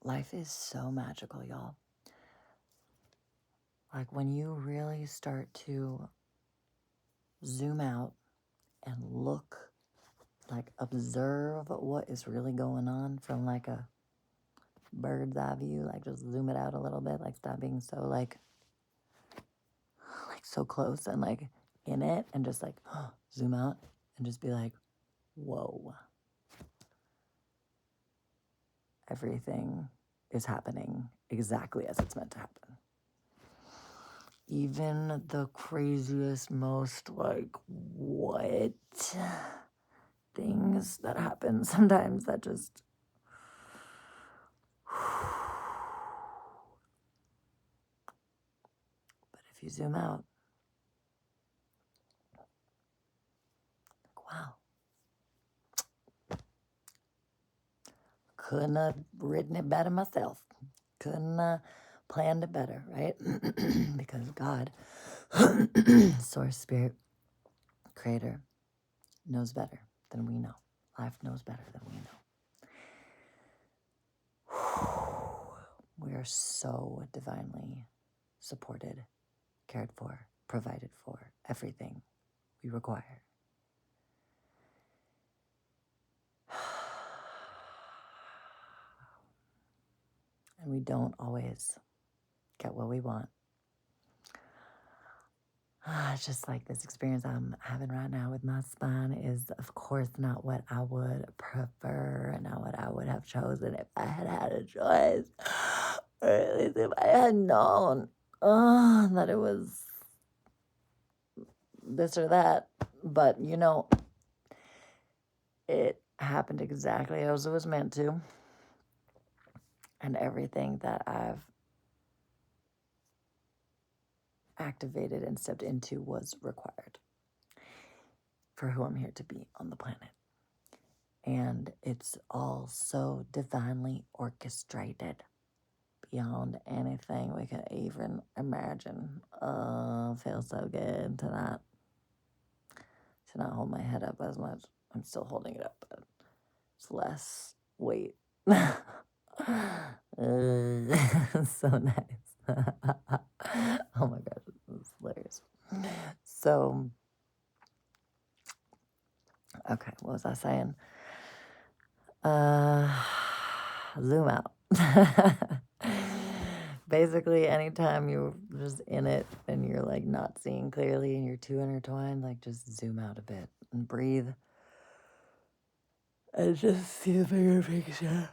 life is so magical, y'all. Like when you really start to zoom out and look, like observe what is really going on from like a bird's eye view, like just zoom it out a little bit, like stop being so like so close and like in it, and just like zoom out and just be like, whoa, everything is happening exactly as it's meant to happen. Even the craziest, most like what things that happen sometimes that just but if you zoom out, like, wow, couldn't have written it better myself. Couldn't have planned it better, right? Because God, Source, Spirit, Creator, knows better than we know. Life knows better than we know. We are so divinely supported, cared for, provided for, everything we require. And we don't always get what we want. It's just like this experience I'm having right now with my spine is, of course, not what I would prefer and not what I would have chosen if I had had a choice. Or at least if I had known that it was this or that. But, you know, it happened exactly as it was meant to. And everything that I've activated and stepped into was required for who I'm here to be on the planet. And it's all so divinely orchestrated beyond anything we can even imagine. Feels so good to not hold my head up as much. I'm still holding it up, but it's less weight. So nice. Oh my gosh, it's hilarious. So, okay, what was I saying? Zoom out. Basically, anytime you're just in it and you're like not seeing clearly and you're too intertwined, like just zoom out a bit and breathe and just see the bigger picture.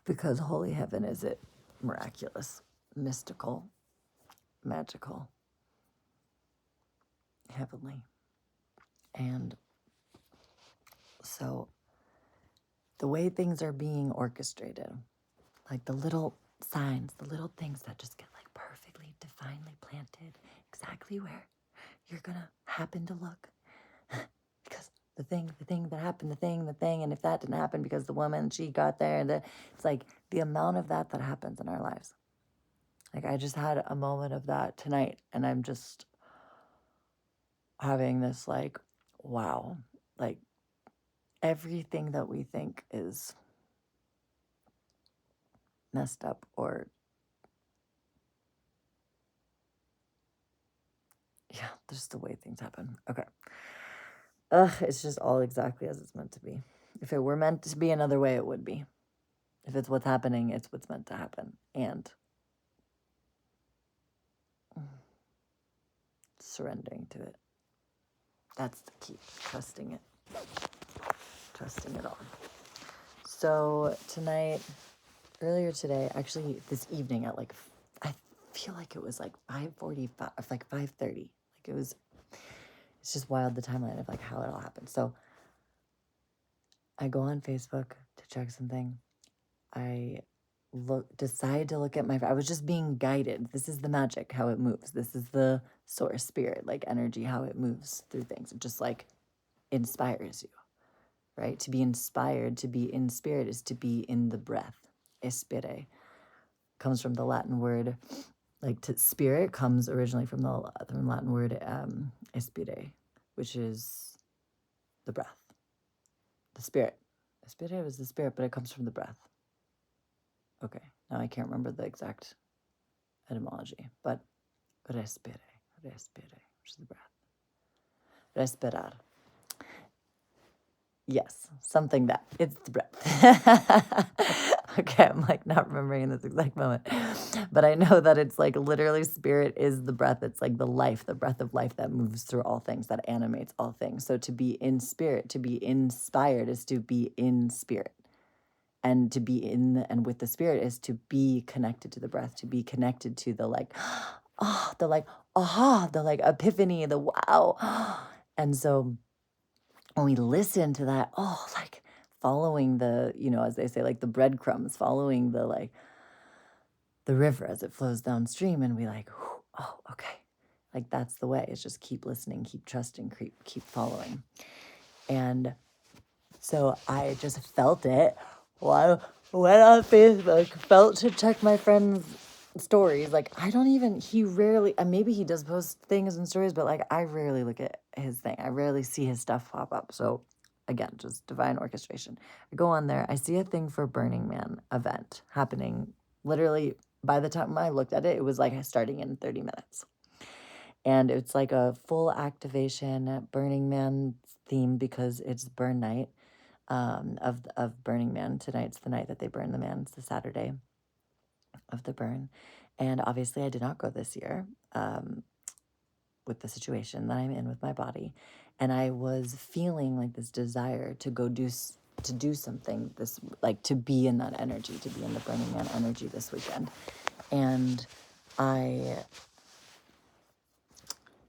Because holy heaven, is it miraculous, mystical, magical, heavenly. And so the way things are being orchestrated, like the little signs, the little things that just get like perfectly, divinely planted exactly where you're gonna happen to look. Because the thing that happened, the thing, and if that didn't happen because the woman, she got there, and it's like the amount of that happens in our lives. Like I just had a moment of that tonight, and I'm just having this like, wow, like everything that we think is messed up or yeah, just the way things happen. Okay. It's just all exactly as it's meant to be. If it were meant to be another way, it would be. If it's what's happening, it's what's meant to happen. And surrendering to it. That's the key. Trusting it. Trusting it all. So tonight, earlier today, actually this evening at like, I feel like it was like 5:45, like 5:30. Like it was, it's just wild the timeline of like how it all happened. So I go on Facebook to check something. I decide to look at I was just being guided. This is the magic, how it moves. This is the source spirit, like energy, how it moves through things. It just like inspires you, right? To be inspired, to be in spirit is to be in the breath. Espire comes from the Latin word, like to spirit comes originally from the Latin word espire, which is the breath, the spirit. Espire is the spirit, but it comes from the breath. Okay, now I can't remember the exact etymology, but respire, respire, which is the breath. Respirar. Yes, something that. It's the breath. Okay, I'm like not remembering in this exact moment. But I know that it's like literally spirit is the breath. It's like the life, the breath of life that moves through all things, that animates all things. So to be in spirit, to be inspired is to be in spirit. And to be in and with the spirit is to be connected to the breath, to be connected to the like, oh, the like, aha, the like epiphany, the wow. And so when we listen to that, oh, like following the, as they say, like the breadcrumbs, following the like the river as it flows downstream, and we like, oh, okay, like that's the way. It's just keep listening, keep trusting, keep following. And so I just felt it. Well, I went on Facebook, felt to check my friend's stories. Like, he rarely, and maybe he does post things and stories, but like, I rarely look at his thing. I rarely see his stuff pop up. So again, just divine orchestration. I go on there, I see a thing for Burning Man event happening literally. By the time I looked at it, it was like starting in 30 minutes. And it's like a full activation at Burning Man theme because it's burn night of Burning Man. Tonight's the night that they burn the man. It's the Saturday of the burn. And obviously I did not go this year with the situation that I'm in with my body. And I was feeling like this desire to go do something, this like to be in that energy, to be in the Burning Man energy this weekend. And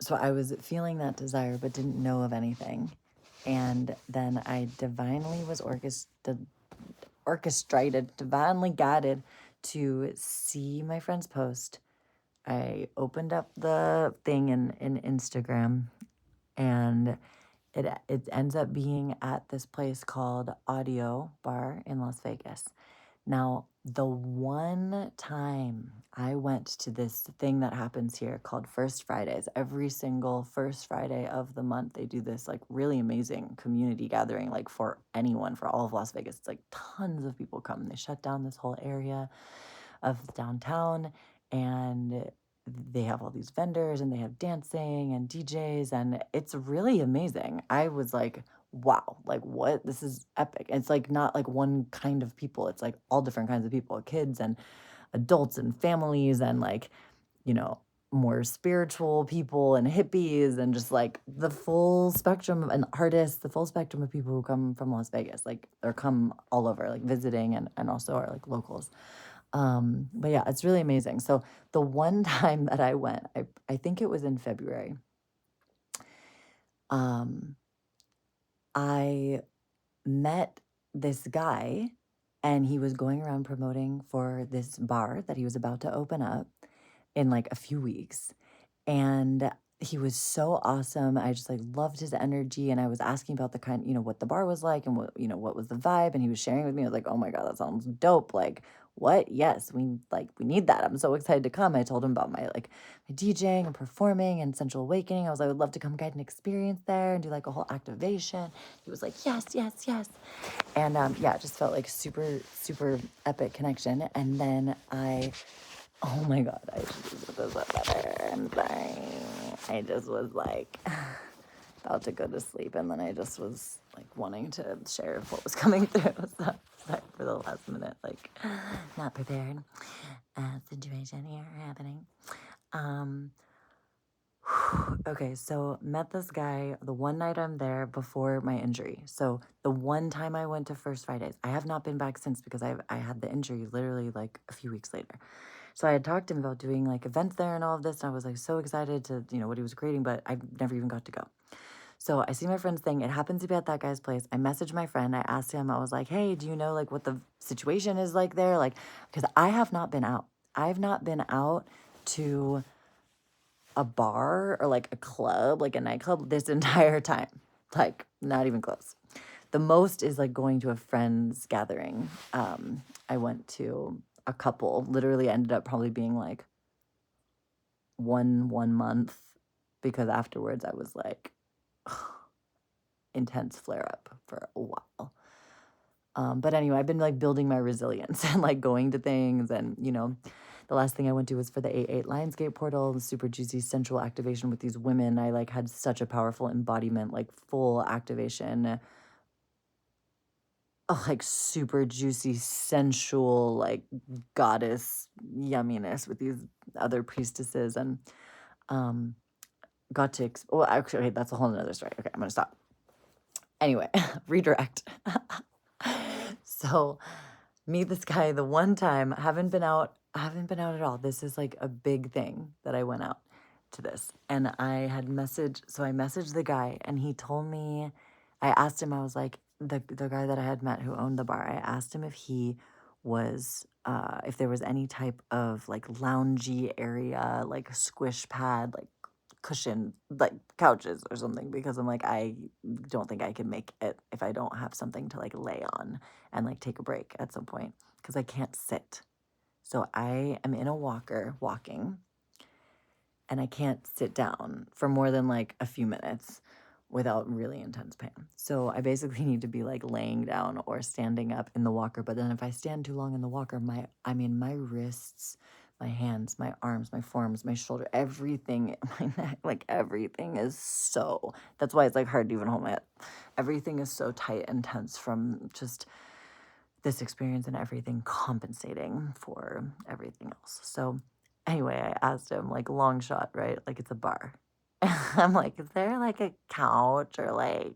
so I was feeling that desire, but didn't know of anything. And then I divinely was orchestrated, divinely guided to see my friend's post. I opened up the thing in Instagram, and it ends up being at this place called Audio Bar in Las Vegas. Now, the one time I went to this thing that happens here called First Fridays, every single first Friday of the month, they do this like really amazing community gathering, like for anyone, for all of Las Vegas. It's like tons of people come. They shut down this whole area of downtown, and they have all these vendors, and they have dancing and DJs, and it's really amazing. I was like, wow, like what? This is epic. It's like not like one kind of people. It's like all different kinds of people, kids and adults and families and like, more spiritual people and hippies and just like the full spectrum and artists, the full spectrum of people who come from Las Vegas, like or come all over, like visiting and also are like locals. But yeah, it's really amazing. So the one time that I went, I think it was in February. I met this guy, and he was going around promoting for this bar that he was about to open up in like a few weeks. And he was so awesome. I just like loved his energy. And I was asking about the kind, what the bar was like and what was the vibe. And he was sharing with me. I was like, oh my God, that sounds dope. Like, what? Yes, we need that. I'm so excited to come. I told him about my DJing and performing and Sensual Awakening. I would love to come guide an experience there and do like a whole activation. He was like, yes, yes, yes. And yeah, it just felt like super, super epic connection. And then oh my God, I just was better. I'm sorry. I just was like about to go to sleep, and then I just was like wanting to share what was coming through. So sorry for the last minute, like not prepared situation here happening. Okay, so met this guy the one night I'm there before my injury. So the one time I went to First Fridays, I have not been back since because I had the injury literally like a few weeks later. So I had talked to him about doing like events there and all of this, and I was like so excited to, what he was creating, but I never even got to go. So I see my friend's thing. It happens to be at that guy's place. I messaged my friend. I asked him, I was like, hey, do you know like what the situation is like there? Like, because I have not been out. I've not been out to a bar or like a club, like a nightclub this entire time. Like, not even close. The most is like going to a friend's gathering. I went to a couple, literally ended up probably being like one month, because afterwards I was like intense flare up for a while. But anyway, I've been like building my resilience and like going to things. And, the last thing I went to was for the A8 Lionsgate portal, the super juicy sensual activation with these women. I like had such a powerful embodiment, like full activation, like super juicy, sensual, like goddess yumminess with these other priestesses. And um, got to, well, actually, okay, that's a whole nother story. Okay, I'm going to stop. Anyway, redirect. So meet this guy the one time. I haven't been out at all. This is like a big thing that I went out to this. And I messaged the guy, and he told me, I asked him, I was like, the guy that I had met who owned the bar, I asked him if he was if there was any type of like loungy area, like squish pad, like cushion, like couches or something, because I'm like, I don't think I can make it if I don't have something to like lay on and like take a break at some point, because I can't sit. So I am in a walker walking, and I can't sit down for more than like a few minutes without really intense pain. So I basically need to be like laying down or standing up in the walker. But then if I stand too long in the walker, my wrists, my hands, my arms, my forearms, my shoulder, everything, my neck, like everything is so, that's why it's like hard to even hold my head. Everything is so tight and tense from just this experience, and everything compensating for everything else. So anyway, I asked him, like, long shot, right? Like, it's a bar. I'm like, is there like a couch or like,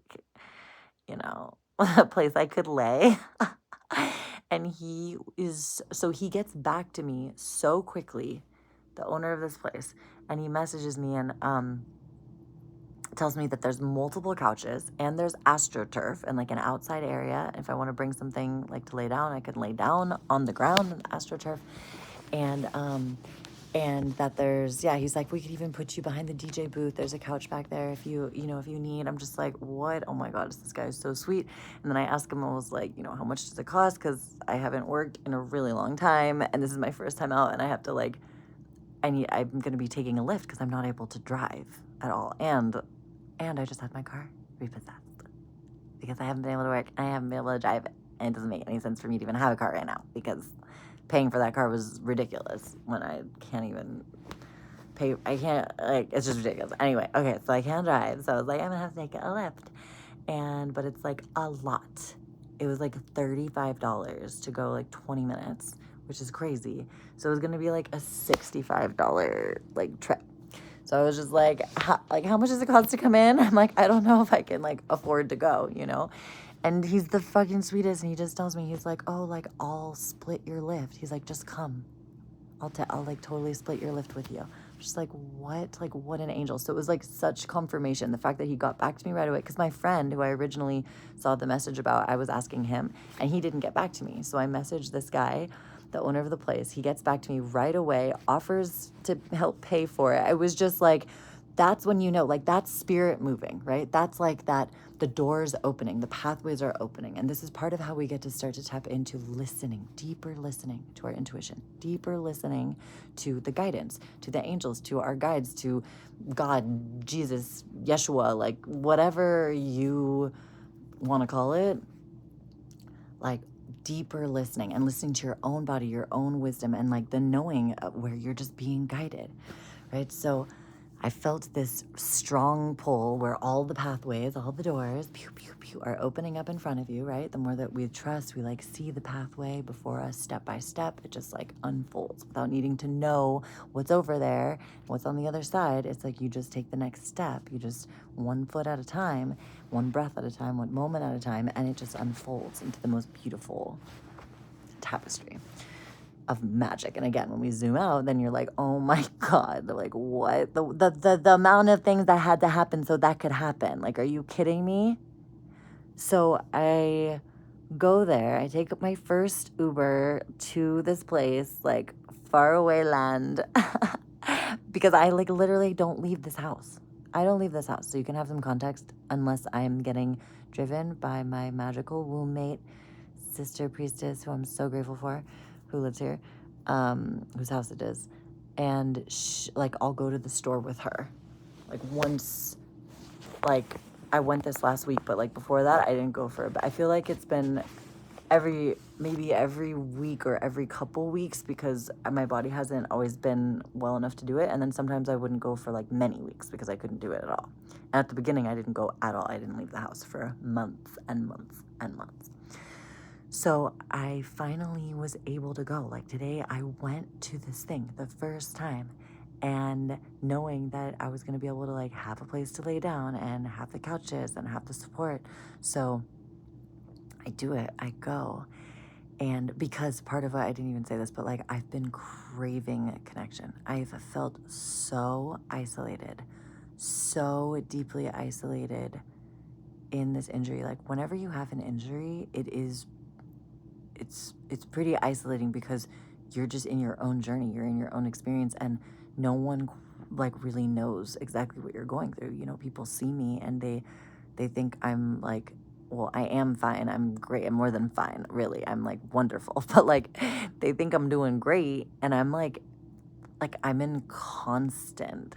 a place I could lay? And he gets back to me so quickly, the owner of this place, and he messages me and tells me that there's multiple couches and there's astroturf and like an outside area. If I want to bring something like to lay down, I can lay down on the ground in the astroturf. And that he's like, we could even put you behind the DJ booth. There's a couch back there if you need. I'm just like, what? Oh my God, this guy is so sweet. And then I asked him, I was like, how much does it cost? Because I haven't worked in a really long time, and this is my first time out, and I have to like, I'm going to be taking a lift because I'm not able to drive at all. And I just had my car repossessed because I haven't been able to work. I haven't been able to drive, and it doesn't make any sense for me to even have a car right now because paying for that car was ridiculous when I can't even pay. I can't, like, it's just ridiculous. Anyway, okay, so I can't drive. So I was like, I'm going to have to take a lift. But it's like a lot. It was like $35 to go like 20 minutes, which is crazy. So it was going to be like a $65 like trip. So I was just like, how much does it cost to come in? I'm like, I don't know if I can like afford to go, And he's the fucking sweetest, and he just tells me, he's like, oh, like, I'll split your lift. He's like, just come. I'll like totally split your lift with you. I'm just like, what? Like, what an angel. So it was like such confirmation. The fact that he got back to me right away, because my friend who I originally saw the message about, I was asking him, and he didn't get back to me. So I messaged this guy, the owner of the place. He gets back to me right away, offers to help pay for it. I was just like, that's when like, that's spirit moving, right? That's like that, the doors opening, the pathways are opening. And this is part of how we get to start to tap into listening, deeper listening to our intuition, deeper listening to the guidance, to the angels, to our guides, to God, Jesus, Yeshua, like whatever you want to call it, like deeper listening and listening to your own body, your own wisdom, and like the knowing of where you're just being guided, right? So I felt this strong pull where all the pathways, all the doors, pew, pew, pew, are opening up in front of you, right? The more that we trust, we like see the pathway before us step by step. It just like unfolds without needing to know what's over there, what's on the other side. It's like you just take the next step. You just one foot at a time, one breath at a time, one moment at a time, and it just unfolds into the most beautiful tapestry of magic. And again, when we zoom out, then you're like, oh my God, like what? The amount of things that had to happen so that could happen. Like, are you kidding me? So I go there. I take my first Uber to this place, like far away land, because I like literally don't leave this house. I don't leave this house. So you can have some context, unless I'm getting driven by my magical womb mate, sister priestess, who I'm so grateful for, who lives here, whose house it is. And like, I'll go to the store with her. Like once, like I went this last week, but like before that, I didn't go for a bit. I feel like it's been maybe every week or every couple weeks, because my body hasn't always been well enough to do it. And then sometimes I wouldn't go for like many weeks because I couldn't do it at all. And at the beginning, I didn't go at all. I didn't leave the house for months and months and months. So I finally was able to go. Like today, I went to this thing the first time, and knowing that I was going to be able to like have a place to lay down and have the couches and have the support. So I do it, I go. And because part of it, I didn't even say this, but like I've been craving connection. I've felt so isolated, so deeply isolated in this injury. Like whenever you have an injury, it's pretty isolating because you're just in your own journey, you're in your own experience, and no one like really knows exactly what you're going through. You know, people see me and they think I'm like, well, I am fine. I'm great. I'm more than fine, really. I'm like wonderful. But like they think I'm doing great, and I'm like I'm in constant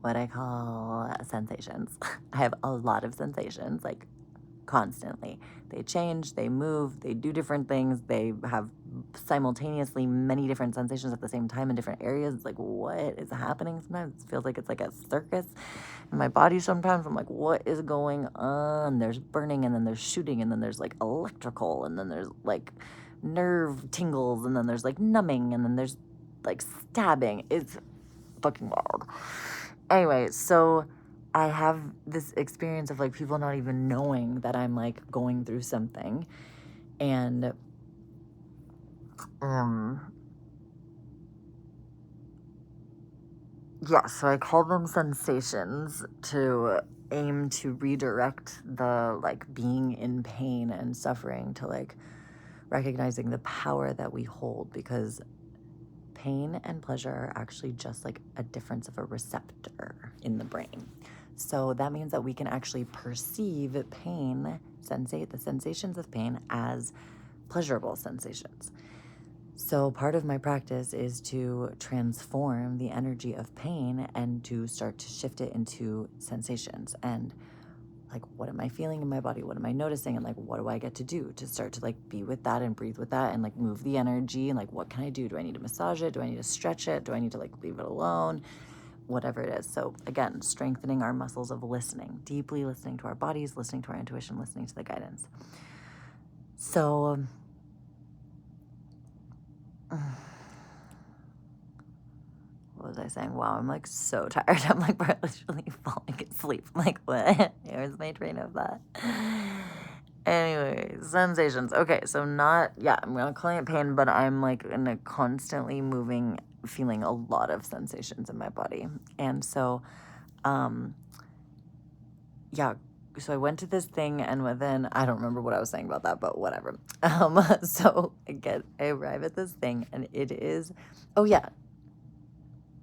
what I call sensations. I have a lot of sensations, like constantly. They change, they move, they do different things. They have simultaneously many different sensations at the same time in different areas. It's like, what is happening? Sometimes it feels like it's like a circus in my body. Sometimes I'm like, what is going on? There's burning, and then there's shooting, and then there's like electrical, and then there's like nerve tingles, and then there's like numbing, and then there's like stabbing. It's fucking wild. Anyway, so I have this experience of like people not even knowing that I'm like going through something. And yeah, so I call them sensations to aim to redirect the like being in pain and suffering to like recognizing the power that we hold, because pain and pleasure are actually just like a difference of a receptor in the brain. So that means that we can actually perceive pain, the sensations of pain, as pleasurable sensations. So part of my practice is to transform the energy of pain and to start to shift it into sensations. And like, what am I feeling in my body? What am I noticing? And like, what do I get to do to start to like be with that and breathe with that and like move the energy? And like, what can I do? Do I need to massage it? Do I need to stretch it? Do I need to like leave it alone? Whatever it is. So again, strengthening our muscles of listening, deeply listening to our bodies, listening to our intuition, listening to the guidance. So what was I saying? Wow, I'm like so tired. I'm like literally falling asleep. I'm like, what? Here's my train of thought. Anyway, sensations. Okay, so I'm not calling it pain, but I'm like in a constantly moving, feeling a lot of sensations in my body. And so, so I went to this thing, and then I don't remember what I was saying about that, but whatever. So I arrive at this thing, and it is, oh yeah,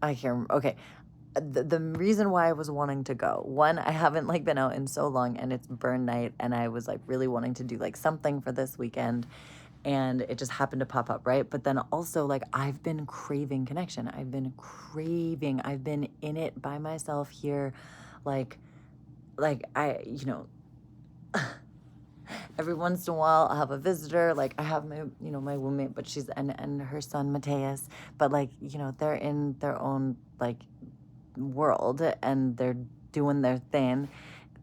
I can't remember. Okay. The reason why I was wanting to go, one, I haven't like been out in so long, and it's burn night, and I was like really wanting to do like something for this weekend, and it just happened to pop up, right? But then also like I've been craving connection. I've been in it by myself here, like every once in a while I'll have a visitor. Like I have my roommate, but she's and her son Mateus, but like they're in their own like world, and they're doing their thing,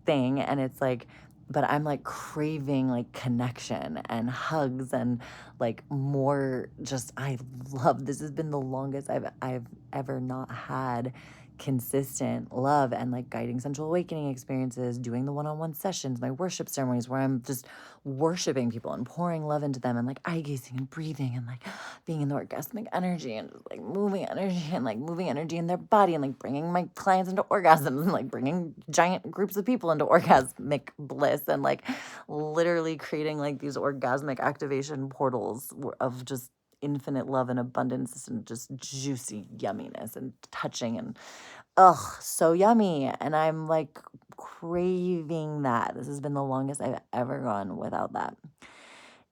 and it's like, but I'm like craving like connection and hugs and like more, just I love, this has been the longest I've ever not had consistent love and like guiding sensual awakening experiences, doing the one-on-one sessions, my worship ceremonies where I'm just worshiping people and pouring love into them, and like eye gazing and breathing and like being in the orgasmic energy and just like moving energy and like moving energy in their body, and like bringing my clients into orgasms and like bringing giant groups of people into orgasmic bliss, and like literally creating like these orgasmic activation portals of just infinite love and abundance and just juicy yumminess and touching, and so yummy. And I'm like craving that. This has been the longest I've ever gone without that.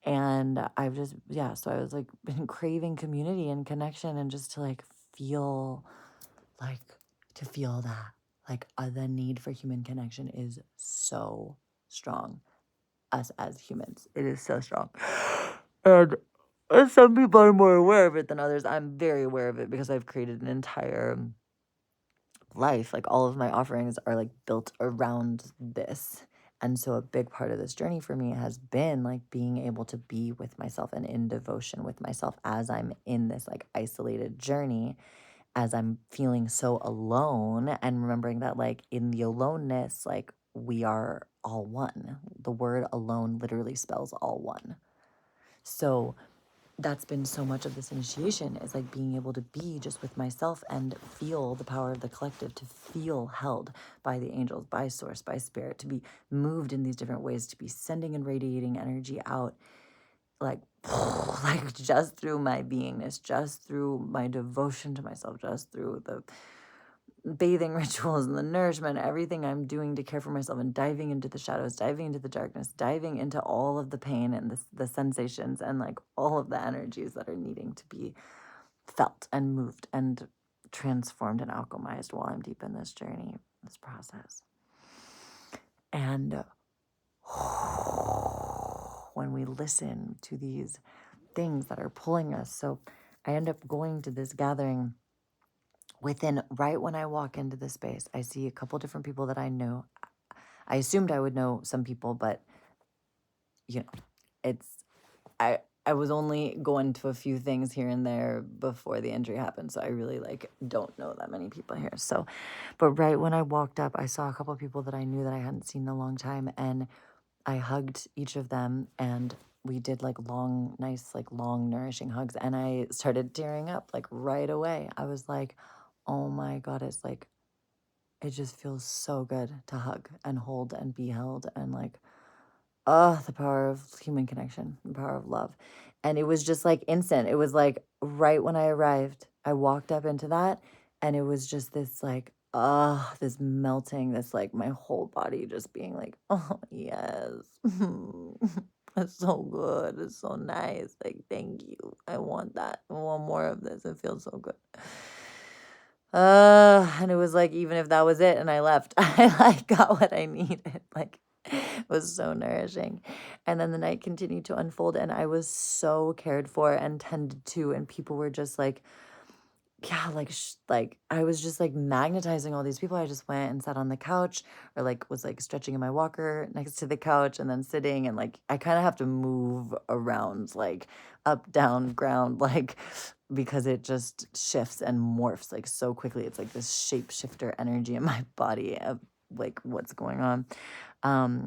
And I've just, so I was like been craving community and connection, and just to like feel like, to feel that like the need for human connection is so strong. us as humans. It is so strong. And some people are more aware of it than others. I'm very aware of it because I've created an entire life. Like all of my offerings are like built around this. And so a big part of this journey for me has been like being able to be with myself and in devotion with myself as I'm in this like isolated journey, as I'm feeling so alone, and remembering that like in the aloneness, like we are all one. The word alone literally spells all one. So that's been so much of this initiation, is like being able to be just with myself and feel the power of the collective, to feel held by the angels, by source, by spirit, to be moved in these different ways, to be sending and radiating energy out like like just through my beingness, just through my devotion to myself, just through the bathing rituals and the nourishment, everything I'm doing to care for myself, and diving into the shadows, diving into the darkness, diving into all of the pain and the sensations and like all of the energies that are needing to be felt and moved and transformed and alchemized while I'm deep in this journey, this process. And when we listen to these things that are pulling us, so I end up going to this gathering. Right when I walk into the space, I see a couple different people that I know. I assumed I would know some people, but you know, it's I was only going to a few things here and there before the injury happened, so I really like don't know that many people here. So, but right when I walked up, I saw a couple people that I knew that I hadn't seen in a long time, and I hugged each of them, and we did like long, nourishing hugs, and I started tearing up like right away. I was like, oh my God, it's like, it just feels so good to hug and hold and be held, and like, oh, the power of human connection, the power of love. And it was just like instant. It was like right when I arrived, I walked up into that, and it was just this like, this melting, this like my whole body just being like, oh, yes. It's so good. It's so nice. Like, thank you. I want that. I want more of this. It feels so good. And it was like, even if that was it and I left, I like got what I needed. Like, it was so nourishing. And then the night continued to unfold, and I was so cared for and tended to, and people were just like, yeah, like I was just like magnetizing all these people. I just went and sat on the couch, or like was like stretching in my walker next to the couch, and then sitting, and like I kind of have to move around like up, down, ground, like because it just shifts and morphs like so quickly. It's like this shapeshifter energy in my body of like what's going on.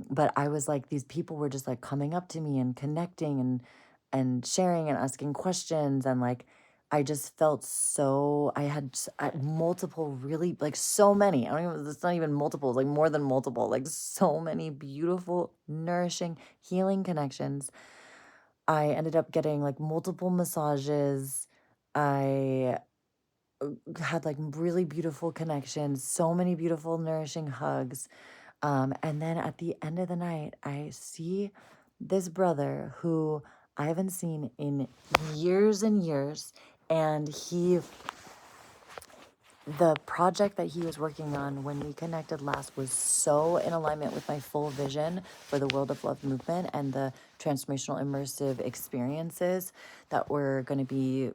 But I was like, these people were just like coming up to me and connecting and sharing and asking questions, and like I just felt so, I had multiple really, like so many, I don't even, it's not even multiples, like more than multiple, like so many beautiful, nourishing, healing connections. I ended up getting like multiple massages. I had like really beautiful connections, so many beautiful, nourishing hugs. And then at the end of the night, I see this brother who I haven't seen in years and years. And the project that he was working on when we connected last was so in alignment with my full vision for the World of Love movement and the transformational immersive experiences that we're going to be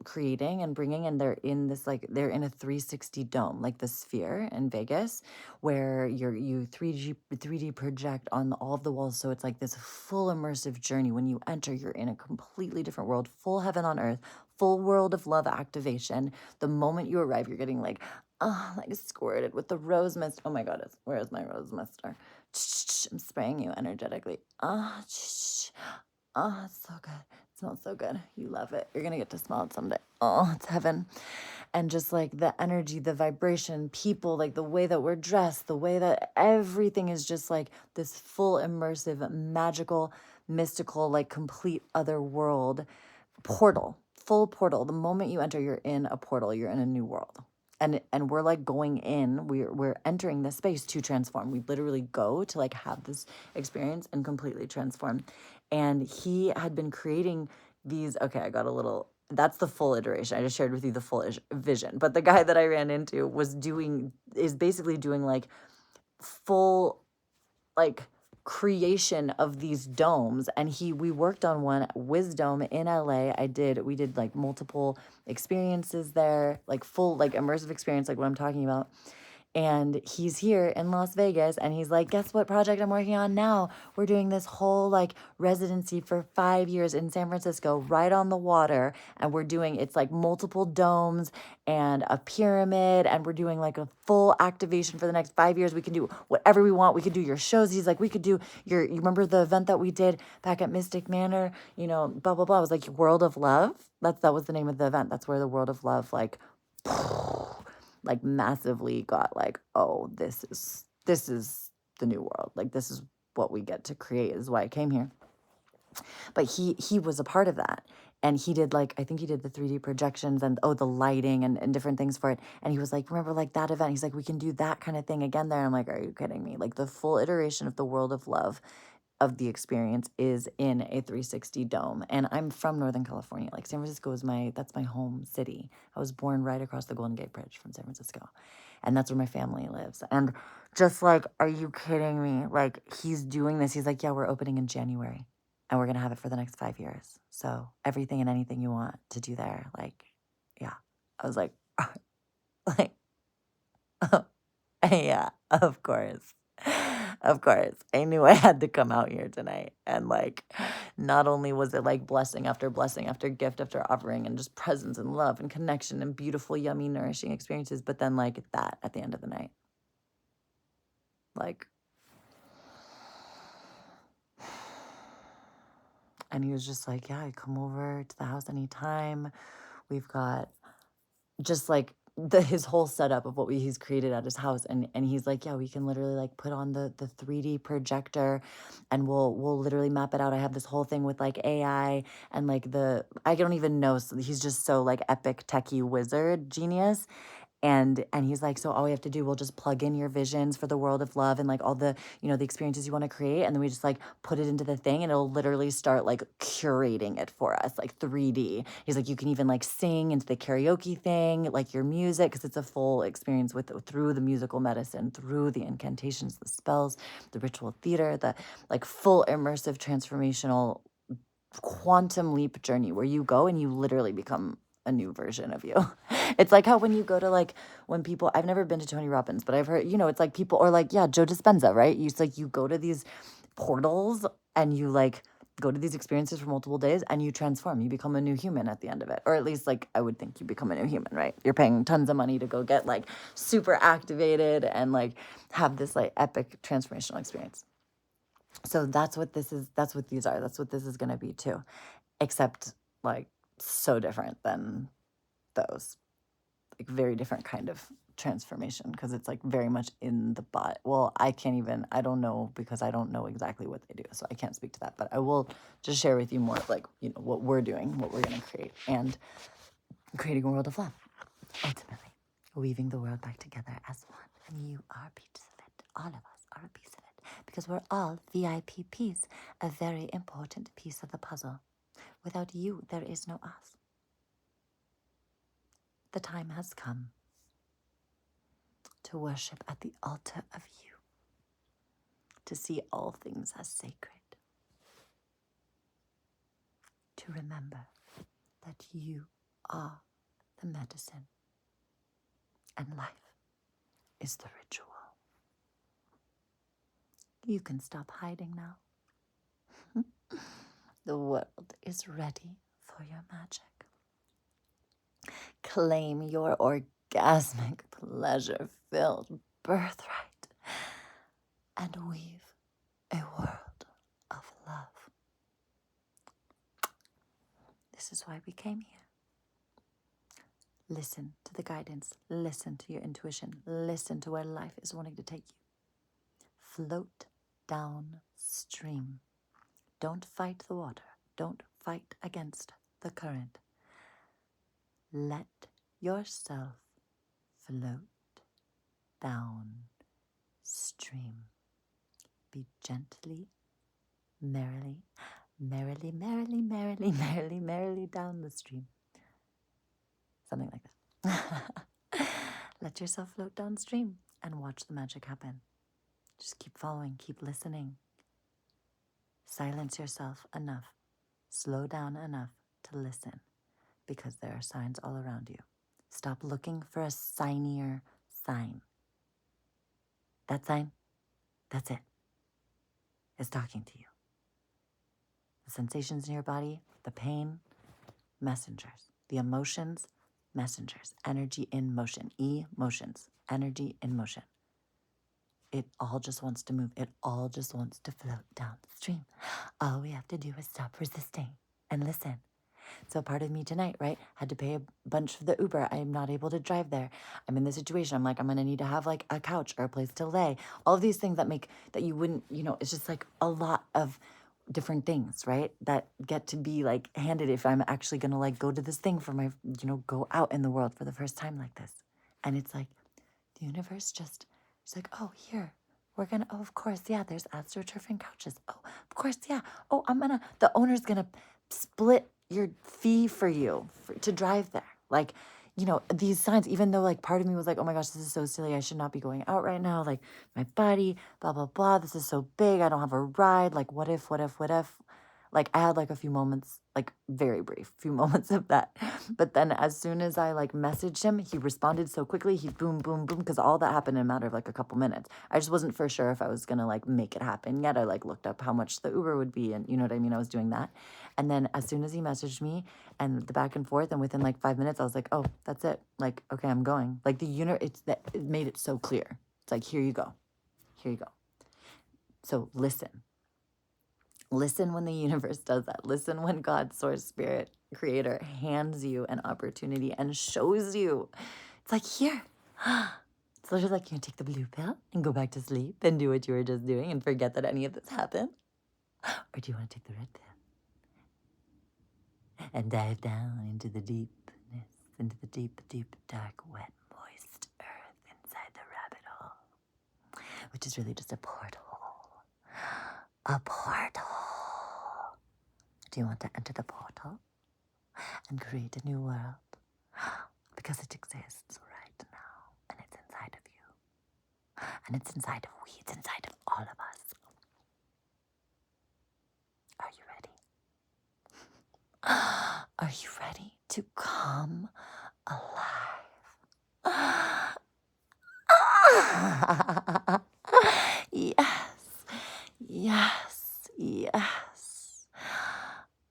creating and bringing. And they're in this, like, they're in a 360 dome, like the Sphere in Vegas, where you 3D project on all of the walls. So it's like this full immersive journey. When you enter, you're in a completely different world, full heaven on earth, full World of Love activation. The moment you arrive, you're getting like squirted with the rose mist. Oh my God, where is my rose mister? I'm spraying you energetically. It's so good. It smells so good. You love it. You're going to get to smell it someday. Oh, it's heaven. And just like the energy, the vibration, people, like the way that we're dressed, the way that everything is just like this full immersive, magical, mystical, like complete other world portal, full portal. The moment you enter, you're in a portal. You're in a new world. And we're like going in, we're entering this space to transform. We literally go to like have this experience and completely transform. And he had been creating these, okay, I got a little, that's the full iteration. I just shared with you the full vision. But the guy that I ran into is basically doing like full, like creation of these domes. And we worked on one, Wisdom, in LA. We did like multiple experiences there, like full, like immersive experience, like what I'm talking about. And he's here in Las Vegas, and he's like, guess what project I'm working on now? We're doing this whole like residency for 5 years in San Francisco, right on the water. And it's like multiple domes and a pyramid. And we're doing like a full activation for the next 5 years. We can do whatever we want. We could do your shows. He's like, we could do you remember the event that we did back at Mystic Manor, blah, blah, blah. It was like World of Love. That was the name of the event. That's where the World of Love, like massively got like, oh, this is the new world. Like, this is what we get to create, is why I came here. But he was a part of that. And he did like, I think he did the 3D projections and the lighting and different things for it. And he was like, remember like that event? He's like, we can do that kind of thing again there. I'm like, are you kidding me? Like, the full iteration of the World of Love of the experience is in a 360 dome. And I'm from Northern California. Like, San Francisco is that's my home city. I was born right across the Golden Gate Bridge from San Francisco. And that's where my family lives. And just like, are you kidding me? Like, he's doing this. He's like, yeah, we're opening in January and we're going to have it for the next 5 years. So everything and anything you want to do there. Like, yeah. I was like, like, yeah, of course. Of course. I knew I had to come out here tonight. And like, not only was it like blessing after gift after offering, and just presence and love and connection and beautiful, yummy, nourishing experiences, but then like that at the end of the night. Like, and he was just like, yeah, come over to the house anytime. We've got just like his whole setup of what he's created at his house, and he's like, yeah, we can literally like put on the 3D projector, and we'll literally map it out. I have this whole thing with like AI and like I don't even know. So he's just so like epic techie wizard genius. And he's like, so all we have to do, we'll just plug in your visions for the World of Love and like all the, the experiences you want to create. And then we just like put it into the thing, and it'll literally start like curating it for us, like 3D. He's like, you can even like sing into the karaoke thing, like your music, because it's a full experience through the musical medicine, through the incantations, the spells, the ritual theater, the like full immersive transformational quantum leap journey where you go and you literally become a new version of you. It's like how when you go to like, when people, I've never been to Tony Robbins, but I've heard, it's like people, or like, yeah, Joe Dispenza, right? It's like you go to these portals and you like go to these experiences for multiple days and you transform. You become a new human at the end of it. Or at least like, I would think you become a new human, right? You're paying tons of money to go get like super activated and like have this like epic transformational experience. So that's what this is. That's what these are. That's what this is going to be too. Except like so different than those. Like very different kind of transformation, because it's like very much in the body. Well, I don't know, because I don't know exactly what they do. So I can't speak to that, but I will just share with you more of like, what we're doing, what we're going to create, and creating a world of love. Ultimately, weaving the world back together as one. And you are a piece of it. All of us are a piece of it, because we're all VIP piece, a very important piece of the puzzle. Without you, there is no us. The time has come to worship at the altar of you, to see all things as sacred, to remember that you are the medicine and life is the ritual. You can stop hiding now. The world is ready for your magic. Claim your orgasmic, pleasure-filled birthright and weave a world of love. This is why we came here. Listen to the guidance. Listen to your intuition. Listen to where life is wanting to take you. Float downstream. Don't fight the water. Don't fight against the current. Let yourself float downstream. Be gently, merrily down the stream. Something like that. Let yourself float downstream and watch the magic happen. Just keep following, keep listening. Silence yourself enough. Slow down enough to listen, because there are signs all around you. Stop looking for a signier sign. That sign, that's it. It's talking to you. The sensations in your body, the pain, messengers. The emotions, messengers. Energy in motion. Emotions. Energy in motion. It all just wants to move. It all just wants to float downstream. All we have to do is stop resisting and listen. So part of me tonight, right, had to pay a bunch for the Uber. I'm not able to drive there. I'm in this situation. I'm like, I'm going to need to have like a couch or a place to lay. All of these things that you wouldn't, it's just like a lot of different things, right, that get to be like handed if I'm actually going to like go to this thing for my, go out in the world for the first time like this. And it's like the universe it's like, oh, here, we're going to, oh, of course, yeah, there's astroturf and couches. Oh, of course, yeah. Oh, the owner's going to split your fee for you to drive there. Like, these signs, even though like part of me was like, oh my gosh, this is so silly. I should not be going out right now. Like my body, blah, blah, blah. This is so big. I don't have a ride. Like what if? Like I had like a few moments, like very brief, few moments of that. But then as soon as I like messaged him, he responded so quickly. He boom, boom, boom. Because all that happened in a matter of like a couple minutes. I just wasn't for sure if I was going to like make it happen yet. I like looked up how much the Uber would be. And you know what I mean? I was doing that. And then as soon as he messaged me and the back and forth, and within like 5 minutes, I was like, oh, that's it. Like, okay, I'm going. Like the it made it so clear. It's like, here you go. Here you go. So listen. Listen when the universe does that. Listen when God, source, spirit, creator hands you an opportunity and shows you. It's like, here. It's literally like, you take the blue pill and go back to sleep and do what you were just doing and forget that any of this happened. Or do you want to take the red pill and dive down into the deepness, into the deep, deep, dark, wet, moist earth inside the rabbit hole, which is really just a portal. A portal. Do you want to enter the portal and create a new world? Because it exists right now, and it's inside of you. And it's inside of it's inside of all of us. Are you ready? Are you ready to come alive? Yes, yes, yes.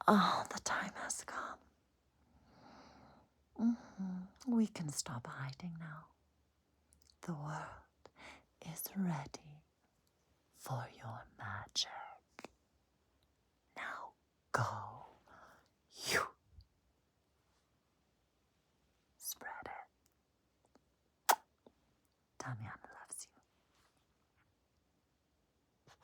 Oh, the time has come. We can stop hiding now. The world is ready for your magic. Now go. You spread it. Tell me I'm